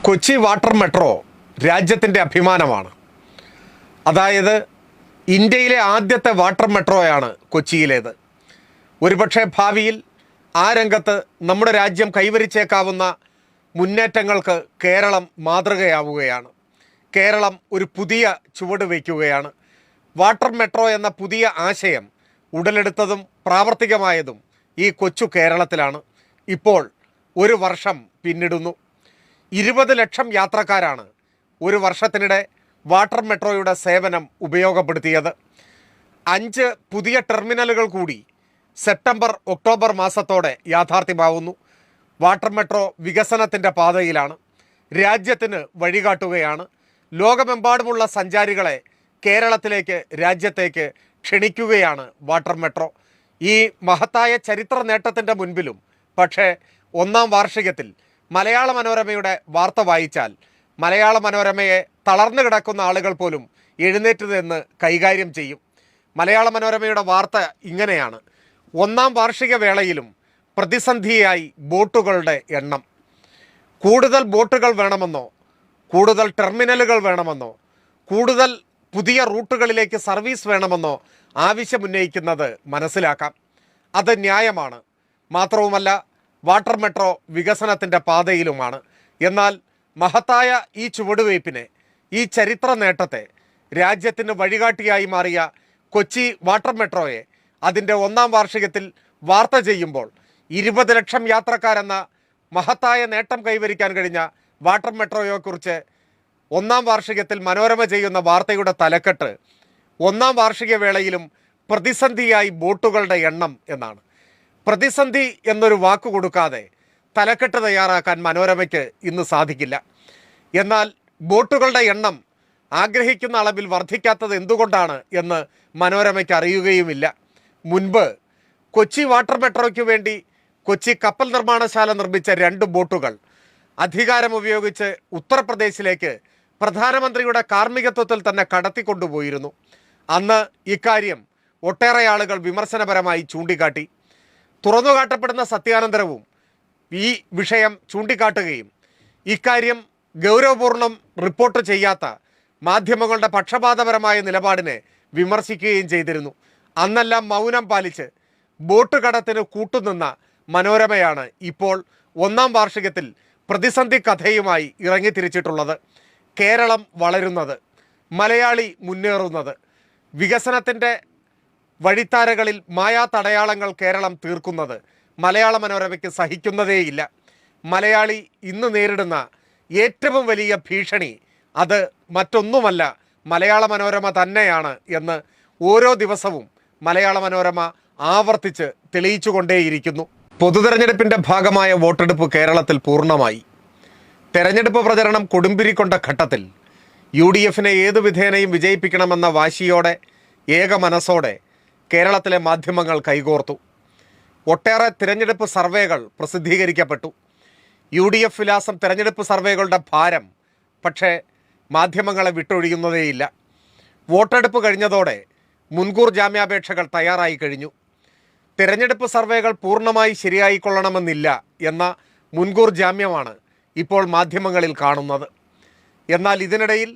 Kochi water metro രാജ്യത്തിൻ്റെ അഭിമാനമാണ്. അതായത് ഇന്ത്യയിലെ ആദ്യത്തെ വാട്ടർ മെട്രോയാണ് കൊച്ചിയിലേത്. ഒരുപക്ഷെ ഭാവിയിൽ ആ രംഗത്ത് നമ്മുടെ രാജ്യം കൈവരിച്ചേക്കാവുന്ന മുന്നേറ്റങ്ങൾക്ക് കേരളം മാതൃകയാവുകയാണ്. കേരളം ഒരു പുതിയ ചുവട് വയ്ക്കുകയാണ്. വാട്ടർ മെട്രോ എന്ന പുതിയ ആശയം ഉടലെടുത്തതും പ്രാവർത്തികമായതും ഈ കൊച്ചു കേരളത്തിലാണ്. ഇപ്പോൾ ഒരു വർഷം പിന്നിടുന്നു. 20 ലക്ഷം യാത്രക്കാരാണ് ഒരു വർഷത്തിനിടെ വാട്ടർ മെട്രോയുടെ സേവനം ഉപയോഗപ്പെടുത്തിയത്. 5 പുതിയ ടെർമിനലുകൾ കൂടി സെപ്റ്റംബർ ഒക്ടോബർ മാസത്തോടെ യാഥാർത്ഥ്യമാവുന്നു. വാട്ടർ മെട്രോ വികസനത്തിൻ്റെ പാതയിലാണ്, രാജ്യത്തിന് വഴികാട്ടുകയാണ്. ലോകമെമ്പാടുമുള്ള സഞ്ചാരികളെ കേരളത്തിലേക്ക്, രാജ്യത്തേക്ക് ക്ഷണിക്കുകയാണ് വാട്ടർ മെട്രോ. ഈ മഹത്തായ ചരിത്ര നേട്ടത്തിൻ്റെ മുൻപിലും പക്ഷേ ഒന്നാം വാർഷികത്തിൽ മലയാള മനോരമയുടെ വാർത്ത വായിച്ചാൽ മലയാള മനോരമയെ തളർന്നു കിടക്കുന്ന ആളുകൾ പോലും എഴുന്നേറ്റ് നിന്ന് കൈകാര്യം ചെയ്യും. മലയാള മനോരമയുടെ വാർത്ത ഇങ്ങനെയാണ്: ഒന്നാം വാർഷിക വേളയിലും പ്രതിസന്ധിയായി ബോട്ടുകളുടെ എണ്ണം. കൂടുതൽ ബോട്ടുകൾ വേണമെന്നോ, കൂടുതൽ ടെർമിനലുകൾ വേണമെന്നോ, കൂടുതൽ പുതിയ റൂട്ടുകളിലേക്ക് സർവീസ് വേണമെന്നോ ആവശ്യമുന്നയിക്കുന്നത് മനസ്സിലാക്കാം. അത് ന്യായമാണ്. മാത്രവുമല്ല, വാട്ടർ മെട്രോ വികസനത്തിൻ്റെ പാതയിലുമാണ്. എന്നാൽ മഹത്തായ ഈ ചുവടുവയ്പ്പിനെ, ഈ ചരിത്ര നേട്ടത്തെ, രാജ്യത്തിന് വഴികാട്ടിയായി മാറിയ കൊച്ചി വാട്ടർ മെട്രോയെ അതിൻ്റെ ഒന്നാം വാർഷികത്തിൽ വാർത്ത ചെയ്യുമ്പോൾ 20 ലക്ഷം യാത്രക്കാരെന്ന മഹത്തായ നേട്ടം കൈവരിക്കാൻ കഴിഞ്ഞ വാട്ടർ മെട്രോയെക്കുറിച്ച് ഒന്നാം വാർഷികത്തിൽ മനോരമ ചെയ്യുന്ന വാർത്തയുടെ തലക്കെട്ട് ഒന്നാം വാർഷിക വേളയിലും പ്രതിസന്ധിയായി ബോട്ടുകളുടെ എണ്ണം എന്നാണ്. പ്രതിസന്ധി എന്നൊരു വാക്ക് കൊടുക്കാതെ തലക്കെട്ട് തയ്യാറാക്കാൻ മനോരമയ്ക്ക് ഇന്ന് സാധിക്കില്ല. എന്നാൽ ബോട്ടുകളുടെ എണ്ണം ആഗ്രഹിക്കുന്ന അളവിൽ വർദ്ധിക്കാത്തത് എന്തുകൊണ്ടാണ് എന്ന് മനോരമയ്ക്ക് അറിയുകയുമില്ല. മുൻപ് കൊച്ചി വാട്ടർ മെട്രോയ്ക്ക് വേണ്ടി കൊച്ചി കപ്പൽ നിർമ്മാണശാല നിർമ്മിച്ച 2 ബോട്ടുകൾ അധികാരം ഉപയോഗിച്ച് ഉത്തർപ്രദേശിലേക്ക് പ്രധാനമന്ത്രിയുടെ കാർമ്മികത്വത്തിൽ തന്നെ കടത്തിക്കൊണ്ടുപോയിരുന്നു. അന്ന് ഇക്കാര്യം ഒട്ടേറെ ആളുകൾ വിമർശനപരമായി ചൂണ്ടിക്കാട്ടി. തുറന്നുകാട്ടപ്പെടുന്ന സത്യാനന്തരവും ഈ വിഷയം ചൂണ്ടിക്കാട്ടുകയും ഇക്കാര്യം ഗൗരവപൂർണ്ണം റിപ്പോർട്ട് ചെയ്യാത്ത മാധ്യമങ്ങളുടെ പക്ഷപാതപരമായ നിലപാടിനെ വിമർശിക്കുകയും ചെയ്തിരുന്നു. അന്നെല്ലാം മൗനം പാലിച്ച് ബോട്ട് കടത്തിന് കൂട്ടുനിന്ന മനോരമയാണ് ഇപ്പോൾ ഒന്നാം വാർഷികത്തിൽ പ്രതിസന്ധി കഥയുമായി ഇറങ്ങിത്തിരിച്ചിട്ടുള്ളത്. കേരളം വളരുന്നത്, മലയാളി മുന്നേറുന്നത്, വികസനത്തിൻ്റെ വഴിത്താരകളിൽ മായാത്തടയാളങ്ങൾ കേരളം തീർക്കുന്നത് മലയാള മനോരമയ്ക്ക് സഹിക്കുന്നതേയില്ല. മലയാളി ഇന്ന് നേരിടുന്ന ഏറ്റവും വലിയ ഭീഷണി അത് മറ്റൊന്നുമല്ല, മലയാള മനോരമ തന്നെയാണ് എന്ന് ഓരോ ദിവസവും മലയാള മനോരമ ആവർത്തിച്ച് തെളിയിച്ചുകൊണ്ടേയിരിക്കുന്നു. പൊതുതെരഞ്ഞെടുപ്പിൻ്റെ ഭാഗമായ വോട്ടെടുപ്പ് കേരളത്തിൽ പൂർണ്ണമായി. തെരഞ്ഞെടുപ്പ് പ്രചരണം കൊടുമ്പിരിക്കൊണ്ട ഘട്ടത്തിൽ UDFനെ ഏതു വിധേനയും വിജയിപ്പിക്കണമെന്ന വാശിയോടെ, ഏക മനസ്സോടെ കേരളത്തിലെ മാധ്യമങ്ങൾ കൈകോർത്തു. ഒട്ടേറെ തിരഞ്ഞെടുപ്പ് സർവേകൾ പ്രസിദ്ധീകരിക്കപ്പെട്ടു. UDF വിലാസം തിരഞ്ഞെടുപ്പ് സർവേകളുടെ ഭാരം പക്ഷേ മാധ്യമങ്ങളെ വിട്ടൊഴിയുന്നതേയില്ല. വോട്ടെടുപ്പ് കഴിഞ്ഞതോടെ മുൻകൂർ ജാമ്യാപേക്ഷകൾ തയ്യാറായി കഴിഞ്ഞു. തിരഞ്ഞെടുപ്പ് സർവേകൾ പൂർണ്ണമായി ശരിയായിക്കൊള്ളണമെന്നില്ല എന്ന മുൻകൂർ ജാമ്യമാണ് ഇപ്പോൾ മാധ്യമങ്ങളിൽ കാണുന്നത്. എന്നാൽ ഇതിനിടയിൽ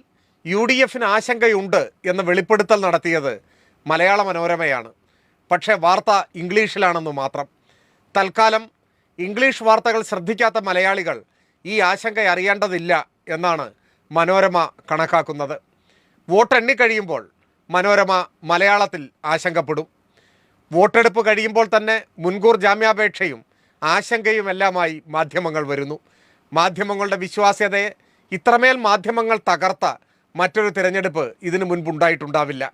UDFന് ആശങ്കയുണ്ട് എന്ന വെളിപ്പെടുത്തൽ നടത്തിയത് മലയാള മനോരമയാണ്. പക്ഷേ വാർത്ത ഇംഗ്ലീഷിലാണെന്ന് മാത്രം. തൽക്കാലം ഇംഗ്ലീഷ് വാർത്തകൾ ശ്രദ്ധിക്കാത്ത മലയാളികൾ ഈ ആശങ്ക അറിയേണ്ടതില്ല എന്നാണ് മനോരമ കണക്കാക്കുന്നത്. വോട്ടെണ്ണിക്കഴിയുമ്പോൾ മനോരമ മലയാളത്തിൽ ആശങ്കപ്പെടും. വോട്ടെടുപ്പ് കഴിയുമ്പോൾ തന്നെ മുൻകൂർ ജാമ്യാപേക്ഷയും ആശങ്കയുമെല്ലാമായി മാധ്യമങ്ങൾ വരുന്നു. മാധ്യമങ്ങളുടെ വിശ്വാസ്യതയെ ഇത്രമേൽ മാധ്യമങ്ങൾ തകർത്ത മറ്റൊരു തിരഞ്ഞെടുപ്പ് ഇതിനു മുൻപുണ്ടായിട്ടുണ്ടാവില്ല.